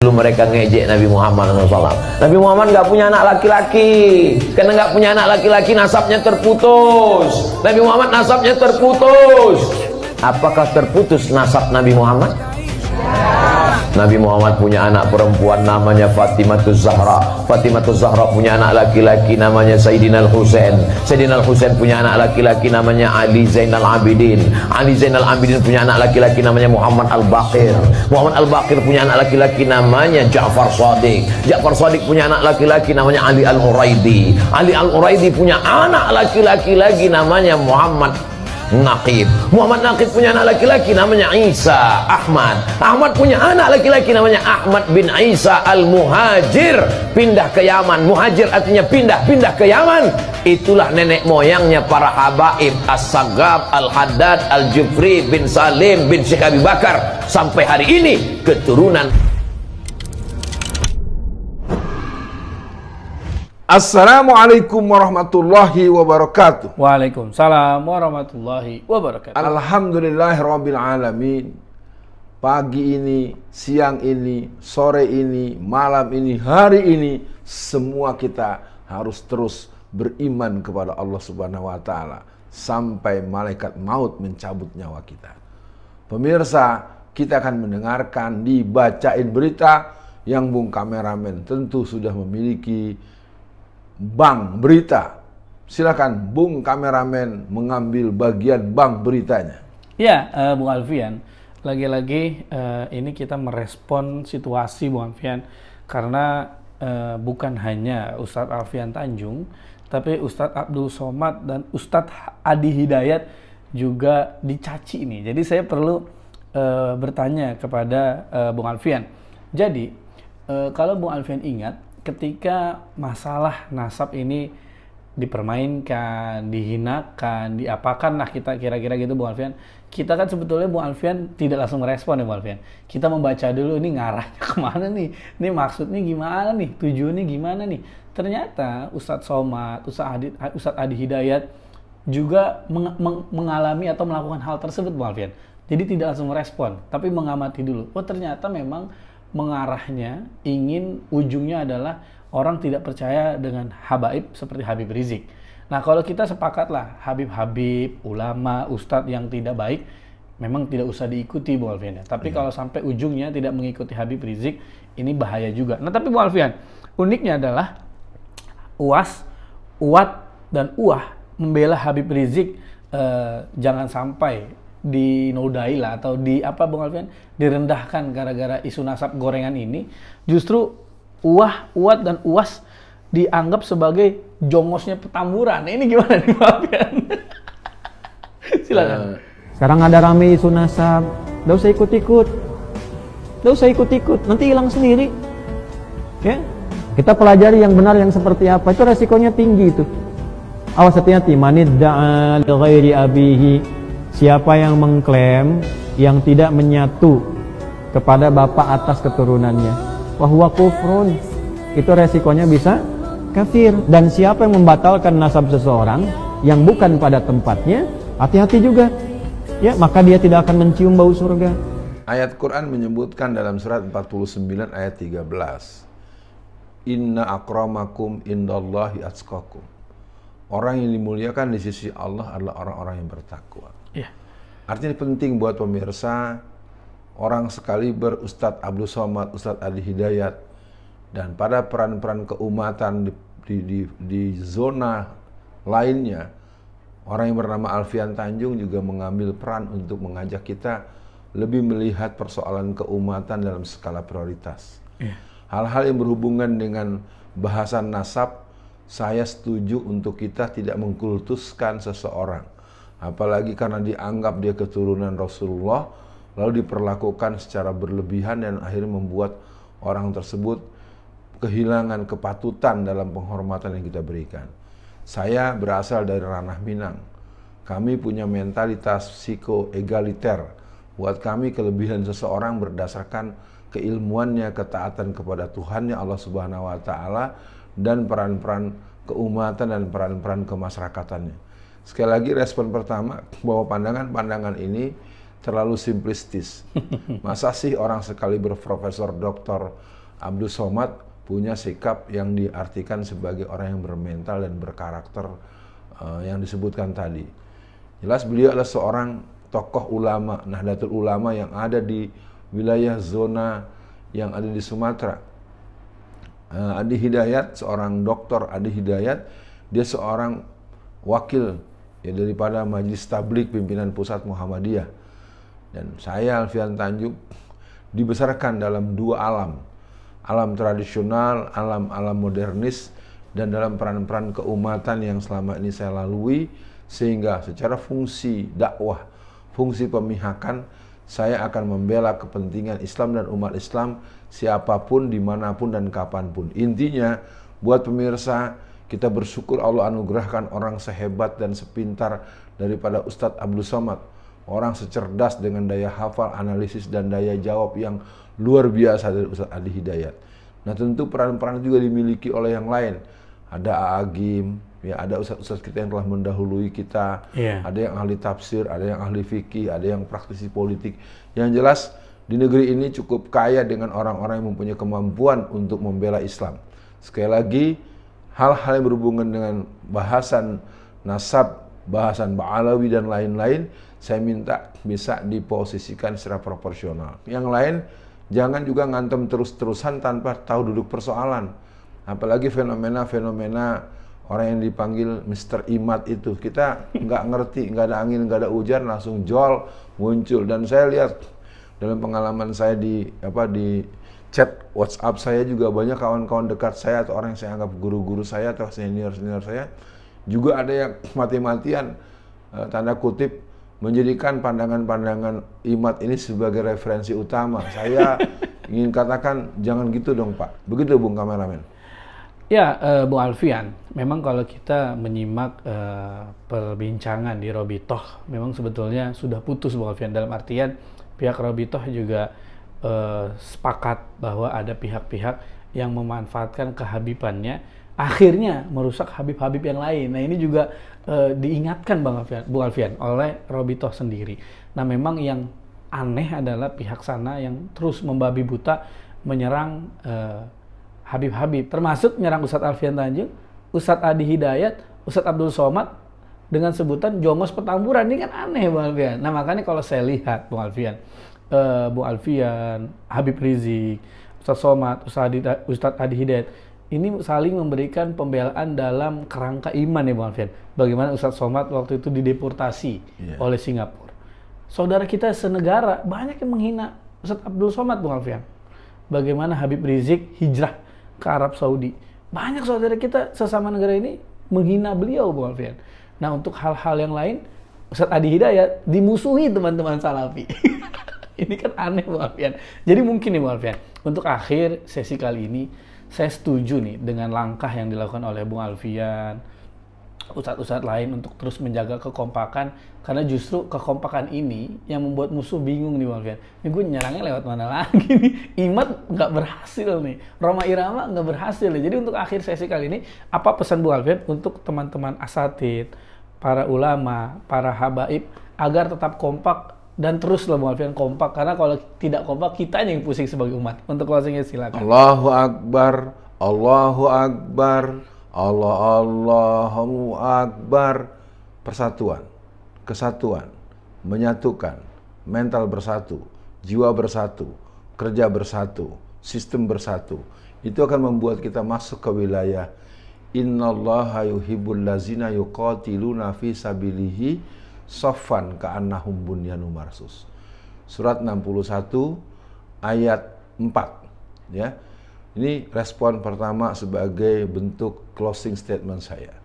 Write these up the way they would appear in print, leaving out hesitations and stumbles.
Dulu mereka ngejek Nabi Muhammad SAW. Nabi Muhammad nggak punya anak laki-laki. Karena nggak punya anak laki-laki, nasabnya terputus. Nabi Muhammad nasabnya terputus. Apakah terputus nasab Nabi Muhammad? Nabi Muhammad punya anak perempuan namanya Fatimatul Zahra. Fatimatul Zahra punya anak laki-laki namanya Sayyidina Al-Husain. Sayyidina Al-Husain punya anak laki-laki namanya Ali Zainal Abidin. Ali Zainal Abidin punya anak laki-laki namanya Muhammad Al-Baqir. Muhammad Al-Baqir punya anak laki-laki namanya Ja'far Shadiq. Ja'far Shadiq punya anak laki-laki namanya Ali Al-Huraidi. Ali Al-Huraidi punya anak laki-laki lagi namanya Muhammad Naqib. Muhammad Naqib punya anak laki-laki namanya Isa Ahmad. Ahmad punya anak laki-laki namanya Ahmad bin Isa Al-Muhajir. Pindah ke Yaman. Muhajir artinya pindah ke Yaman. Itulah nenek moyangnya para habaib As-Sagab, Al-Haddad, Al-Jufri bin Salim bin Syekh Abi Bakar. Sampai hari ini keturunan. Assalamualaikum warahmatullahi wabarakatuh. Waalaikumsalam warahmatullahi wabarakatuh. Alhamdulillahirabbil alamin. Pagi ini, siang ini, sore ini, malam ini, hari ini, semua kita harus terus beriman kepada Allah Subhanahu wa taala sampai malaikat maut mencabut nyawa kita. Pemirsa, kita akan mendengarkan dibacain berita yang Bung Kameramen tentu sudah memiliki bank berita. Silakan Bung Kameramen mengambil bagian bank beritanya. Ya, Bung Alfian, lagi-lagi ini kita merespon situasi Bung Alfian, karena bukan hanya Ustadz Alfian Tanjung, tapi Ustadz Abdul Somad dan Ustadz Adi Hidayat juga dicaci ini. Jadi saya perlu bertanya kepada Bung Alfian. Jadi kalau Bung Alfian ingat, ketika masalah nasab ini dipermainkan, dihinakan, diapakan lah kita kira-kira gitu Bung Alfian. Kita kan sebetulnya Bung Alfian tidak langsung merespon ya Bung Alfian. Kita membaca dulu ini ngarahnya kemana nih, ini maksudnya gimana nih, tujuannya gimana nih. Ternyata Ustadz Somad, Ustadz Adi Hidayat juga mengalami atau melakukan hal tersebut Bung Alfian. Jadi tidak langsung merespon, tapi mengamati dulu. Oh ternyata memang mengarahnya ingin ujungnya adalah orang tidak percaya dengan habaib seperti Habib Rizik. Nah kalau kita sepakatlah Habib-habib, ulama, ustadz yang tidak baik memang tidak usah diikuti Bung Alfian. Tapi kalau sampai ujungnya tidak mengikuti Habib Rizik, ini bahaya juga. Nah tapi Bung Alfian, uniknya adalah UAS, UWAT, dan UWAH membela Habib Rizik jangan sampai dinodai lah atau di apa Bung Alfian, direndahkan gara-gara isu nasab gorengan ini. Justru UWAH, UWAT, dan UAS dianggap sebagai jongosnya Petamburan. Nah, ini gimana nih Bung Alfian? Silakan. Sekarang ada rame isu nasab, nggak usah ikut-ikut, nggak usah ikut-ikut, nanti hilang sendiri. Ya, kita pelajari yang benar yang seperti apa. Itu resikonya tinggi itu. Awas hati-hati. Manidda'a li ghairi abihi. Siapa yang mengklaim yang tidak menyatu kepada bapak atas keturunannya, wahwa kufrun, itu resikonya bisa kafir. Dan siapa yang membatalkan nasab seseorang yang bukan pada tempatnya, hati-hati juga ya, maka dia tidak akan mencium bau surga. Ayat Quran menyebutkan dalam surat 49 ayat 13, Inna akramakum indallahi atqakum. Orang yang dimuliakan di sisi Allah adalah orang-orang yang bertakwa. Ya. Artinya penting buat pemirsa, orang sekaliber Ustadz Abdul Somad, Ustadz Adi Hidayat, dan pada peran-peran keumatan di zona lainnya, orang yang bernama Alfian Tanjung juga mengambil peran untuk mengajak kita lebih melihat persoalan keumatan dalam skala prioritas. Ya. Hal-hal yang berhubungan dengan bahasan nasab, saya setuju untuk kita tidak mengkultuskan seseorang. Apalagi karena dianggap dia keturunan Rasulullah, lalu diperlakukan secara berlebihan dan akhirnya membuat orang tersebut kehilangan kepatutan dalam penghormatan yang kita berikan. Saya berasal dari ranah Minang. Kami punya mentalitas psikoegaliter. Buat kami kelebihan seseorang berdasarkan keilmuannya, ketaatan kepada Tuhannya Allah Subhanahu wa taala, dan peran-peran keumatan dan peran-peran kemasyarakatannya. Sekali lagi respon pertama bahwa pandangan-pandangan ini terlalu simplistis. Masa sih orang sekaliber Profesor Dr. Abdul Somad punya sikap yang diartikan sebagai orang yang bermental dan berkarakter yang disebutkan tadi. Jelas beliau adalah seorang tokoh ulama, Nahdlatul Ulama yang ada di wilayah zona yang ada di Sumatera. Adi Hidayat, seorang dokter Adi Hidayat, dia seorang wakil ya daripada Majelis Tabligh Pimpinan Pusat Muhammadiyah. Dan saya Alfian Tanjung dibesarkan dalam dua alam. Alam tradisional, alam modernis, dan dalam peran-peran keumatan yang selama ini saya lalui, sehingga secara fungsi dakwah, fungsi pemihakan, saya akan membela kepentingan Islam dan umat Islam siapapun, dimanapun, dan kapanpun. Intinya, buat pemirsa, kita bersyukur Allah anugerahkan orang sehebat dan sepintar daripada Ustadz Abdul Somad. Orang secerdas dengan daya hafal, analisis, dan daya jawab yang luar biasa dari Ustadz Adi Hidayat. Nah tentu peran-peran juga dimiliki oleh yang lain. Ada Agim, ya ada ustadz-ustadz kita yang telah mendahului kita. Ada yang ahli tafsir, ada yang ahli fikih, ada yang praktisi politik. Yang jelas di negeri ini cukup kaya dengan orang-orang yang mempunyai kemampuan untuk membela Islam. Sekali lagi, hal-hal yang berhubungan dengan bahasan nasab, bahasan Ba'alawi dan lain-lain, saya minta bisa diposisikan secara proporsional. Yang lain, jangan juga ngantem terus-terusan tanpa tahu duduk persoalan. Apalagi fenomena-fenomena orang yang dipanggil Mr. Imad itu. Kita nggak ngerti, nggak ada angin, nggak ada hujan, langsung jol muncul. Dan saya lihat dalam pengalaman saya di chat WhatsApp saya juga banyak kawan-kawan dekat saya atau orang yang saya anggap guru-guru saya atau senior-senior saya juga ada yang mati-matian tanda kutip menjadikan pandangan-pandangan Imad ini sebagai referensi utama. Saya ingin katakan jangan gitu dong Pak. Begitu Bung Kameramen. Ya, Bung Alfian, memang kalau kita menyimak perbincangan di Robitoh, memang sebetulnya sudah putus Bung Alfian. Dalam artian pihak Robitoh juga sepakat bahwa ada pihak-pihak yang memanfaatkan kehabibannya, akhirnya merusak Habib-Habib yang lain. Nah ini juga diingatkan Bung Alfian oleh Robitoh sendiri. Nah memang yang aneh adalah pihak sana yang terus membabi buta menyerang Habib-Habib, termasuk menyerang Ustadz Alfian Tanjung, Ustadz Adi Hidayat, Ustadz Abdul Somad dengan sebutan Jongos Petamburan. Ini kan aneh Bung Alfian. Nah makanya kalau saya lihat Bung Alfian, Habib Rizik, Ustadz Somad, Ustadz Adi Hidayat ini saling memberikan pembelaan dalam kerangka iman ya Bung Alfian. Bagaimana Ustadz Somad waktu itu dideportasi oleh Singapura. Saudara kita senegara banyak yang menghina Ustadz Abdul Somad Bung Alfian. Bagaimana Habib Rizik hijrah ke Arab Saudi. Banyak saudara kita sesama negara ini menghina beliau Bung Alfian. Nah untuk hal-hal yang lain Ustadz Adi Hidayat dimusuhi teman-teman Salafi. Ini kan aneh Bung Alfian. Jadi mungkin nih Bung Alfian, untuk akhir sesi kali ini saya setuju nih dengan langkah yang dilakukan oleh Bung Alfian, ustadz-ustadz lain untuk terus menjaga kekompakan, karena justru kekompakan ini yang membuat musuh bingung nih Bung Alfian. Ini gue nyerangnya lewat mana lagi nih? Imad nggak berhasil nih, Roma Irama nggak berhasil nih. Jadi untuk akhir sesi kali ini, apa pesan Bung Alfian untuk teman-teman asatid, para ulama, para habaib, agar tetap kompak dan teruslah Bung Alfian kompak, karena kalau tidak kompak kita yang pusing sebagai umat. Untuk closingnya silakan. Allahu Akbar, Allahu Akbar, Allahu Akbar. Persatuan, kesatuan, menyatukan, mental bersatu, jiwa bersatu, kerja bersatu, sistem bersatu. Itu akan membuat kita masuk ke wilayah Innallaha yuhibbul lazina yuqatiluna fi sabilihi Sofan ka'annahum bunyanun marsus. Surat 61 ayat 4 ya. Ini respon pertama sebagai bentuk closing statement saya.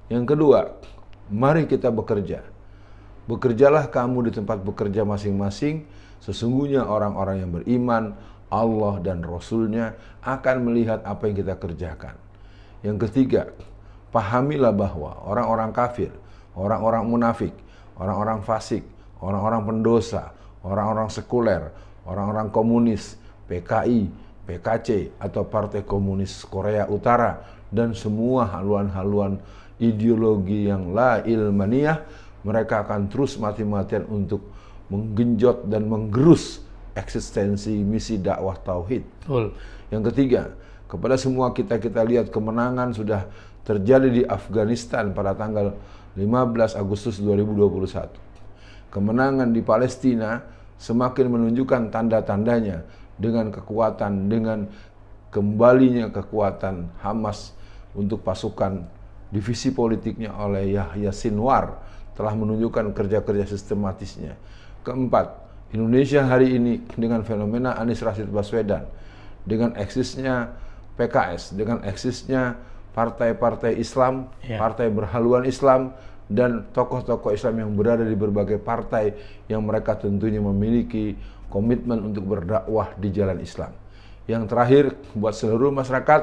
Yang kedua, mari kita bekerja. Bekerjalah kamu di tempat bekerja masing-masing. Sesungguhnya orang-orang yang beriman, Allah dan Rasulnya akan melihat apa yang kita kerjakan. Yang ketiga, pahamilah bahwa orang-orang kafir, orang-orang munafik, orang-orang fasik, orang-orang pendosa, orang-orang sekuler, orang-orang komunis, PKI, PKC, atau Partai Komunis Korea Utara, dan semua haluan-haluan ideologi yang la ilmaniyah, mereka akan terus mati-matian untuk menggenjot dan menggerus eksistensi misi dakwah tauhid. Betul. Yang ketiga, kepada semua kita lihat kemenangan sudah terjadi di Afghanistan pada tanggal 15 Agustus 2021. Kemenangan di Palestina semakin menunjukkan tanda-tandanya dengan kekuatan, dengan kembalinya kekuatan Hamas untuk pasukan divisi politiknya oleh Yahya Sinwar telah menunjukkan kerja-kerja sistematisnya. Keempat, Indonesia hari ini dengan fenomena Anies Rashid Baswedan, dengan eksisnya PKS, dengan eksisnya partai-partai Islam, partai berhaluan Islam, dan tokoh-tokoh Islam yang berada di berbagai partai yang mereka tentunya memiliki komitmen untuk berdakwah di jalan Islam. Yang terakhir, buat seluruh masyarakat,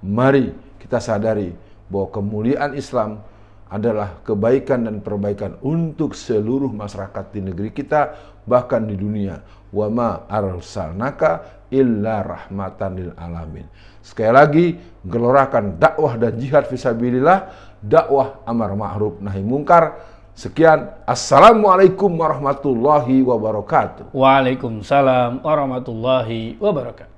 mari kita sadari bahwa kemuliaan Islam adalah kebaikan dan perbaikan untuk seluruh masyarakat di negeri kita, bahkan di dunia. Wa ma arsalnaka illa rahmatan lil alamin. Sekali lagi, gelorakan dakwah dan jihad fisabilillah, dakwah amar ma'ruf nahi mungkar. Sekian, assalamualaikum warahmatullahi wabarakatuh. Waalaikumsalam warahmatullahi wabarakatuh.